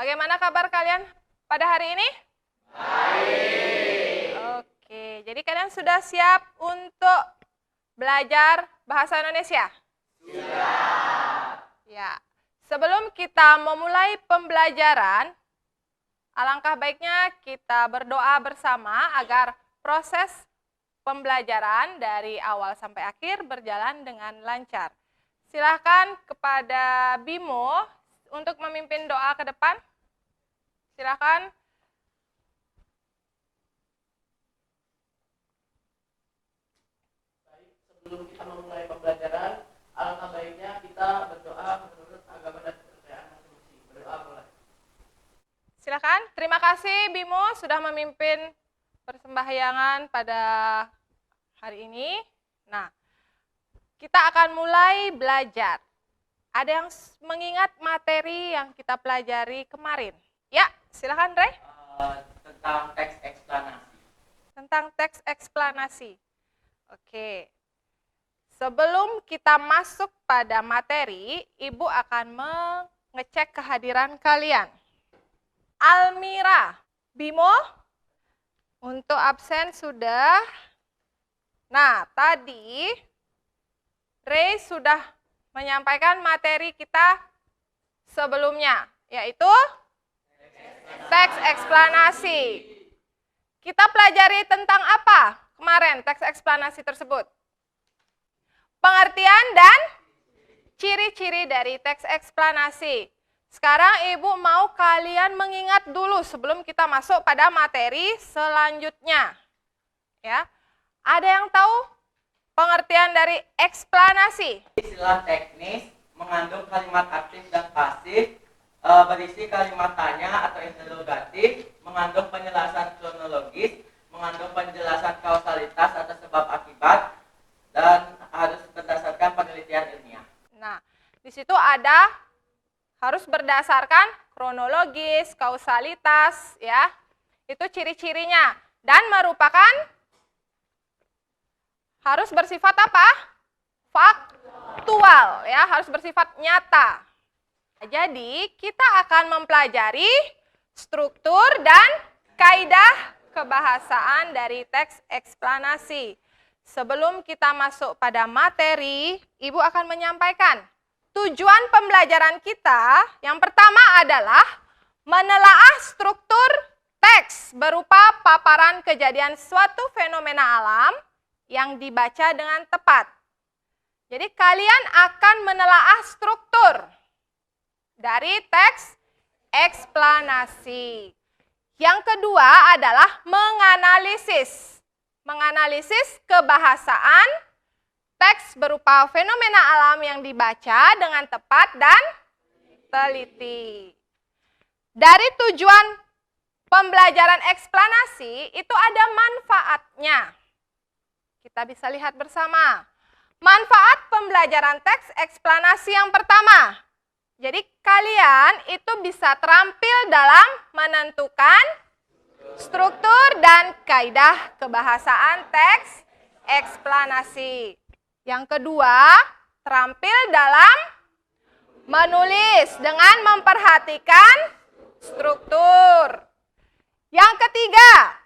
Bagaimana kabar kalian pada hari ini? Baik. Oke, jadi kalian sudah siap untuk belajar bahasa Indonesia? Sudah. Ya. Sebelum kita memulai pembelajaran, alangkah baiknya kita berdoa bersama agar proses pembelajaran dari awal sampai akhir berjalan dengan lancar. Silakan kepada Bimo untuk memimpin doa ke depan. Silakan. Baik, sebelum kita memulai pembelajaran, alangkah baiknya kita berdoa menurut agama dan kepercayaan masing-masing. Berdoa mulai. Silakan. Terima kasih Bimo sudah memimpin persembahyangan pada hari ini. Nah, kita akan mulai belajar. Ada yang mengingat materi yang kita pelajari kemarin? Ya, silakan Rey. Tentang teks eksplanasi. Tentang teks eksplanasi. Oke. Sebelum kita masuk pada materi, Ibu akan mengecek kehadiran kalian. Almira, Bimo, untuk absen sudah. Nah, tadi Rey sudah menyampaikan materi kita sebelumnya, yaitu teks eksplanasi. Kita pelajari tentang apa kemarin teks eksplanasi tersebut? Pengertian dan ciri-ciri dari teks eksplanasi. Sekarang Ibu mau kalian mengingat dulu sebelum kita masuk pada materi selanjutnya. Ya. Ada yang tahu pengertian dari eksplanasi? Istilah teknis mengandung kalimat aktif dan pasif, berisi kalimat tanya atau interrogatif, mengandung penjelasan kronologis, mengandung penjelasan kausalitas atau sebab akibat, dan harus berdasarkan penelitian ilmiah. Nah, di situ ada harus berdasarkan kronologis, kausalitas, ya. Itu ciri-cirinya dan merupakan harus bersifat apa? Faktual, ya, harus bersifat nyata. Jadi, kita akan mempelajari struktur dan kaidah kebahasaan dari teks eksplanasi. Sebelum kita masuk pada materi, Ibu akan menyampaikan tujuan pembelajaran kita. Yang pertama adalah menelaah struktur teks berupa paparan kejadian suatu fenomena alam yang dibaca dengan tepat. Jadi kalian akan menelaah struktur dari teks eksplanasi. Yang kedua adalah menganalisis. Menganalisis kebahasaan teks berupa fenomena alam yang dibaca dengan tepat dan teliti. Dari tujuan pembelajaran eksplanasi itu ada manfaatnya. Kita bisa lihat bersama. Manfaat pembelajaran teks eksplanasi yang pertama. Jadi kalian itu bisa terampil dalam menentukan struktur dan kaidah kebahasaan teks eksplanasi. Yang kedua, terampil dalam menulis dengan memperhatikan struktur. Yang ketiga,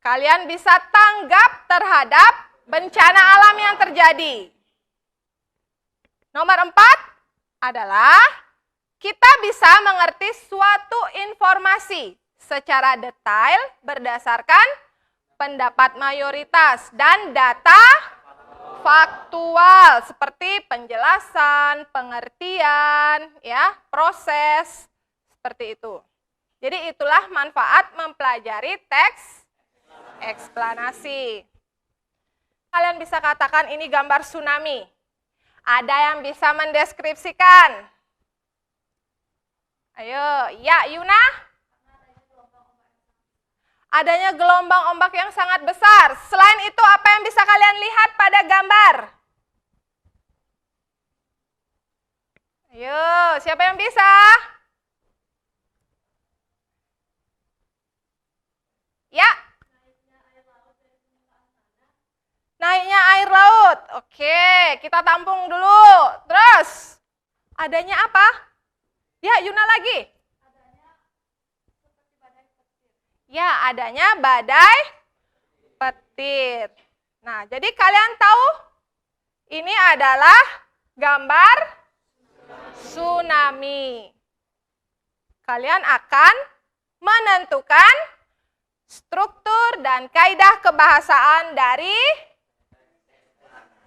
kalian bisa tanggap terhadap bencana alam yang terjadi. Nomor 4 adalah kita bisa mengerti suatu informasi secara detail berdasarkan pendapat mayoritas dan data faktual seperti penjelasan, pengertian, ya, proses seperti itu. Jadi itulah manfaat mempelajari teks eksplanasi. Kalian bisa katakan ini gambar tsunami. Ada yang bisa mendeskripsikan? Ayo, ya Yuna? Adanya gelombang ombak yang sangat besar. Selain itu, apa yang bisa kalian lihat pada gambar? Ayo, siapa yang bisa? Ya. Naiknya air laut. Oke, kita tampung dulu. Terus, adanya apa? Ya, Yuna lagi. Adanya Ya, adanya badai petir. Nah, jadi kalian tahu ini adalah gambar tsunami. Kalian akan menentukan struktur dan kaidah kebahasaan dari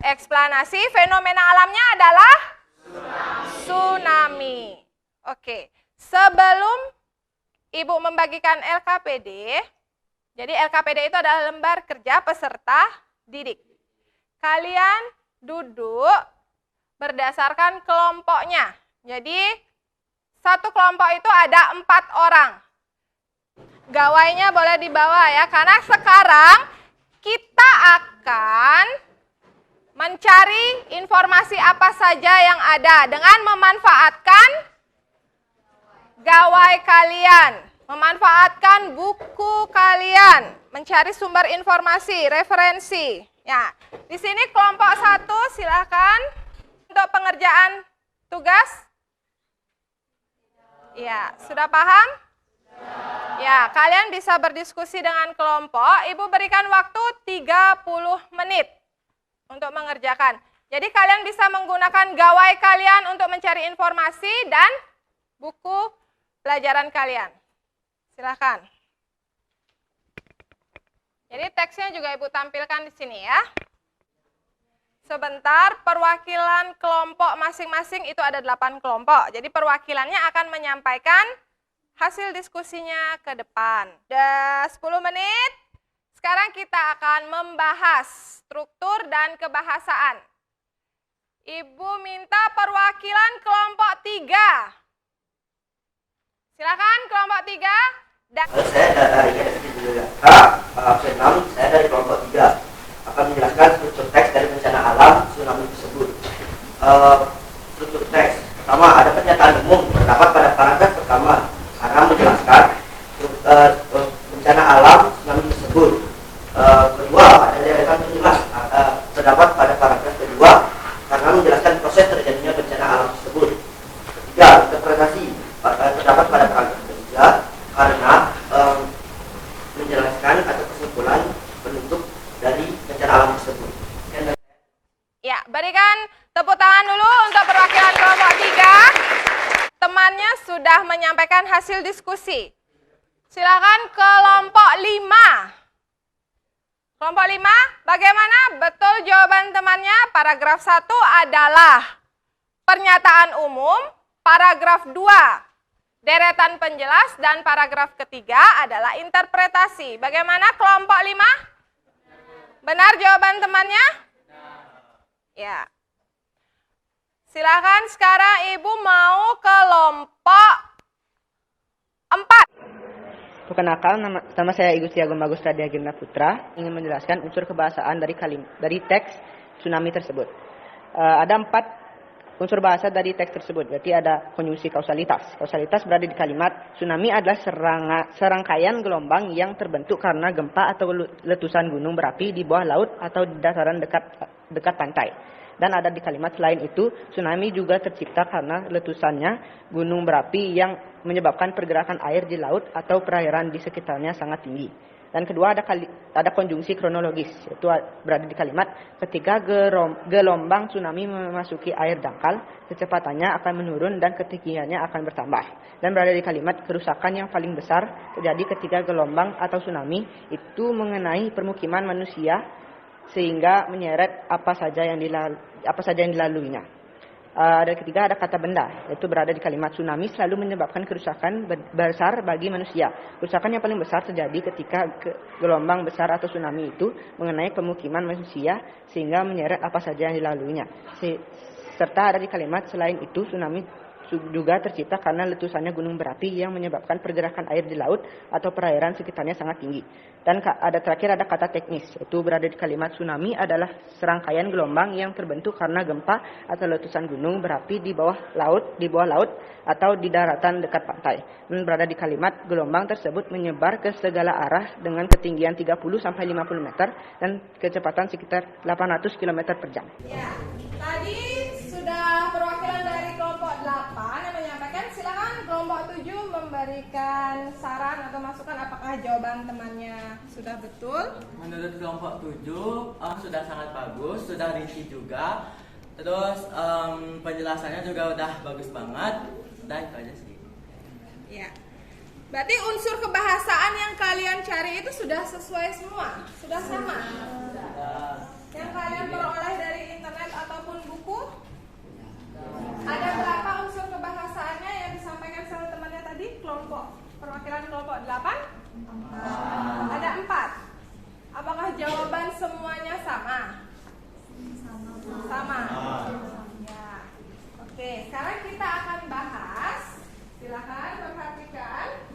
eksplanasi fenomena alamnya adalah tsunami. Oke, sebelum Ibu membagikan LKPD, jadi LKPD itu adalah lembar kerja peserta didik. Kalian duduk berdasarkan kelompoknya. Jadi satu kelompok itu ada 4 orang. Gawainya boleh dibawa ya, karena sekarang kita akan mencari informasi apa saja yang ada dengan memanfaatkan gawai kalian, memanfaatkan buku kalian, mencari sumber informasi, referensi. Ya, di sini kelompok 1 silakan untuk pengerjaan tugas. Ya, sudah paham? Ya, kalian bisa berdiskusi dengan kelompok. Ibu berikan waktu 30 menit untuk mengerjakan. Jadi kalian bisa menggunakan gawai kalian untuk mencari informasi dan buku pelajaran kalian. Silakan. Jadi teksnya juga Ibu tampilkan di sini ya. Sebentar, perwakilan kelompok masing-masing itu ada 8 kelompok. Jadi perwakilannya akan menyampaikan hasil diskusinya ke depan. Udah 10 menit. Sekarang kita akan membahas struktur dan kebahasaan. Ibu minta perwakilan kelompok 3. Silakan kelompok 3. Saya dari absen 6, saya dari kelompok 3 akan menjelaskan struktur teks dari bencana alam tsunami tersebut. Struktur teks pertama ada pernyataan umum terdapat pada paragraf pertama karena menjelaskan bencana alam tsunami tersebut. Kedua ada deretan penjelas terdapat pada paragraf kedua karena menjelaskan proses terjadinya bencana alam tersebut. Ketiga, interpretasi terdapat pada paragraf ketiga karena menjelaskan atau kesimpulan penutup dari bencana alam tersebut. Ya, berikan tepuk tangan dulu untuk perwakilan kelompok 3. Temannya sudah menyampaikan hasil diskusi. Silakan kelompok 5. Kelompok 5, bagaimana betul jawaban temannya? Paragraf 1 adalah pernyataan umum, paragraf 2 deretan penjelas, dan paragraf ketiga adalah interpretasi. Bagaimana kelompok 5? Benar jawaban temannya? Ya. Silakan sekarang Ibu mau kelompok 4. Perkenalkan, nama saya Igu Agung Bagus Radia Girna Putra, ingin menjelaskan unsur kebahasaan dari teks tsunami tersebut. Ada 4 unsur bahasa dari teks tersebut, berarti ada konjungsi kausalitas. Kausalitas berada di kalimat, tsunami adalah serangkaian gelombang yang terbentuk karena gempa atau letusan gunung berapi di bawah laut atau di dataran dekat pantai. Dan ada di kalimat selain itu, tsunami juga tercipta karena letusannya gunung berapi yang menyebabkan pergerakan air di laut atau perairan di sekitarnya sangat tinggi. Dan kedua ada konjungsi kronologis, yaitu berada di kalimat ketika gelombang tsunami memasuki air dangkal, kecepatannya akan menurun dan ketinggiannya akan bertambah. Dan berada di kalimat kerusakan yang paling besar terjadi ketika gelombang atau tsunami itu mengenai permukiman manusia sehingga menyeret apa saja yang dilaluinya. Ada ketiga ada kata benda, yaitu berada di kalimat tsunami selalu menyebabkan kerusakan besar bagi manusia. Kerusakan yang paling besar terjadi ketika gelombang besar atau tsunami itu mengenai pemukiman manusia sehingga menyeret apa saja yang dilaluinya. Serta ada di kalimat selain itu tsunami juga tercipta karena letusannya gunung berapi yang menyebabkan pergerakan air di laut atau perairan sekitarnya sangat tinggi. Dan terakhir ada kata teknis, yaitu berada di kalimat tsunami adalah serangkaian gelombang yang terbentuk karena gempa atau letusan gunung berapi di bawah laut atau di daratan dekat pantai. Dan berada di kalimat gelombang tersebut menyebar ke segala arah dengan ketinggian 30-50 meter dan kecepatan sekitar 800 km per jam. Ya, tadi sudah perwakilan dari kelompok 8 yang menyampaikan. Silakan kelompok 7 memberikan memberikan saran atau masukan apakah jawaban temannya sudah betul? Menurut kelompok 7 sudah sangat bagus, sudah rinci juga. Terus penjelasannya juga udah bagus banget. Udah itu aja sih. Ya. Berarti unsur kebahasaan yang kalian cari itu sudah sesuai semua? Sudah sama? Yang kalian peroleh dari internet ataupun buku? Ada berapa unsur kebahasaannya yang disampaikan sama temannya tadi? Perwakilan kelompok 8? Ada 4. Apakah jawaban semuanya sama? Sama. Ya. Oke, sekarang kita akan bahas. Silakan perhatikan.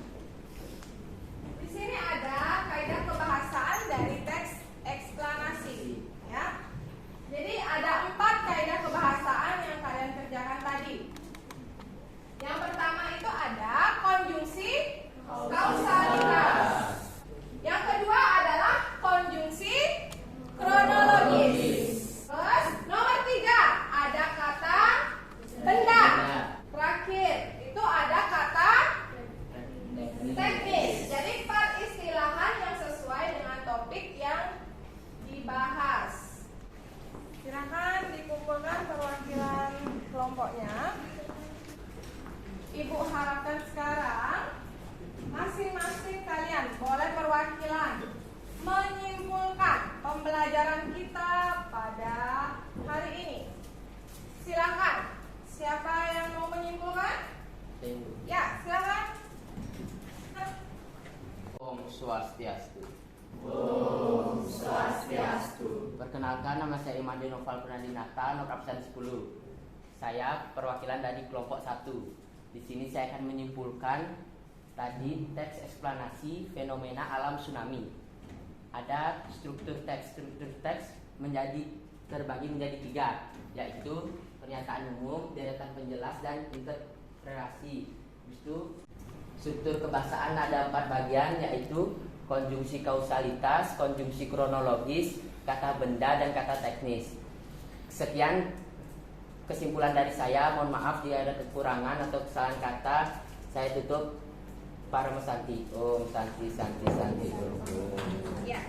Di sini ada kaidah kebahasaan dari teks eksplanasi, ya. Jadi ada 4 kaidah kebahasaan yang kalian kerjakan tadi. Yang pertama itu ada konjungsi kausalitas. Yang kedua adalah konjungsi kronologis. Terus nomor 3 ada kata benda. Terakhir itu ada kata teknis. Jadi peristilahan yang sesuai dengan topik yang dibahas. Silakan dikumpulkan perwakilan kelompoknya. Ibu harapkan sekarang masing-masing kalian boleh perwakilan menyimpulkan pembelajaran kita pada hari ini. Silakan. Siapa yang mau menyimpulkan? Ya, silakan. Om Swastiastu. Om Swastiastu. Perkenalkan, nama saya Imade Noval Purnadinata, nomor absen 10. Saya perwakilan dari kelompok 1. Di sini saya akan menyimpulkan tadi teks eksplanasi fenomena alam tsunami. Ada struktur teks terbagi menjadi 3, yaitu pernyataan umum, deretan penjelas, dan interpretasi. Itu struktur kebahasaan ada 4 bagian, yaitu konjungsi kausalitas, konjungsi kronologis, kata benda, dan kata teknis. Sekian kesimpulan dari saya. Mohon maaf jika ada kekurangan atau kesalahan kata. Saya tutup. Para Santi. Om Santi Santi Santi. Ya.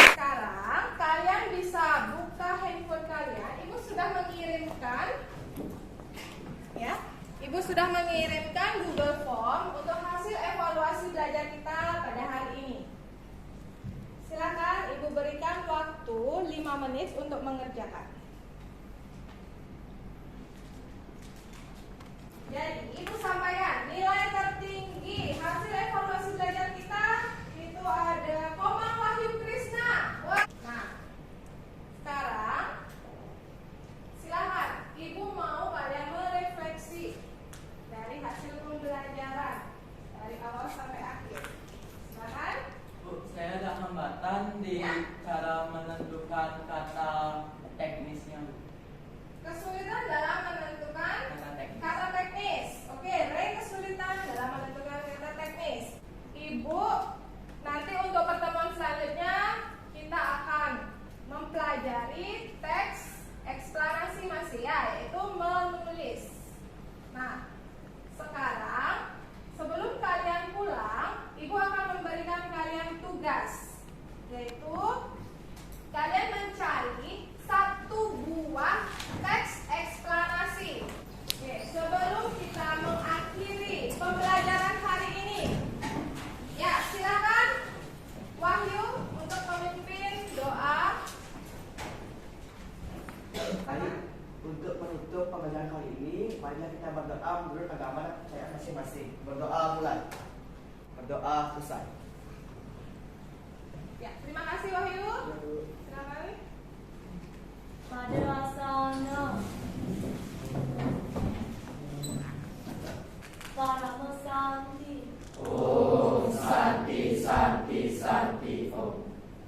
Sekarang kalian bisa buka handphone kalian. Ibu sudah mengirimkan, ya. Ibu sudah mengirimkan Google Form untuk hasil evaluasi belajar kita pada hari ini. Silakan Ibu berikan waktu 5 menit untuk mengerjakan. Jadi Ibu sampaikan nilai tertinggi hasil evaluasi belajar kita itu ada Komang Wahyu Krisna. Nah, sekarang silakan Ibu mau kalian merefleksi dari hasil pembelajaran dari awal sampai akhir. Silakan. Bu, saya ada hambatan di cara menentukan kata teknisnya. Kesulitan dalam menentukan kata teknis. Oke, Ray kesulitan dalam menentukan kata teknis. Ibu, nanti untuk pertemuan selanjutnya kita akan mempelajari teks eksplanasi masih ya, yaitu menulis. Nah, sekarang sebelum kalian pulang, Ibu akan memberikan kalian tugas, yaitu kalian mencari 1 buah teks eksplanasi. Oke, sebelum kita mengakhiri pembelajaran hari ini, ya silakan Wahyu untuk memimpin doa. Baik, untuk menutup pembelajaran kali ini, marilah kita berdoa menurut agama dan kepercayaan masing-masing. Berdoa mulai. Berdoa selesai.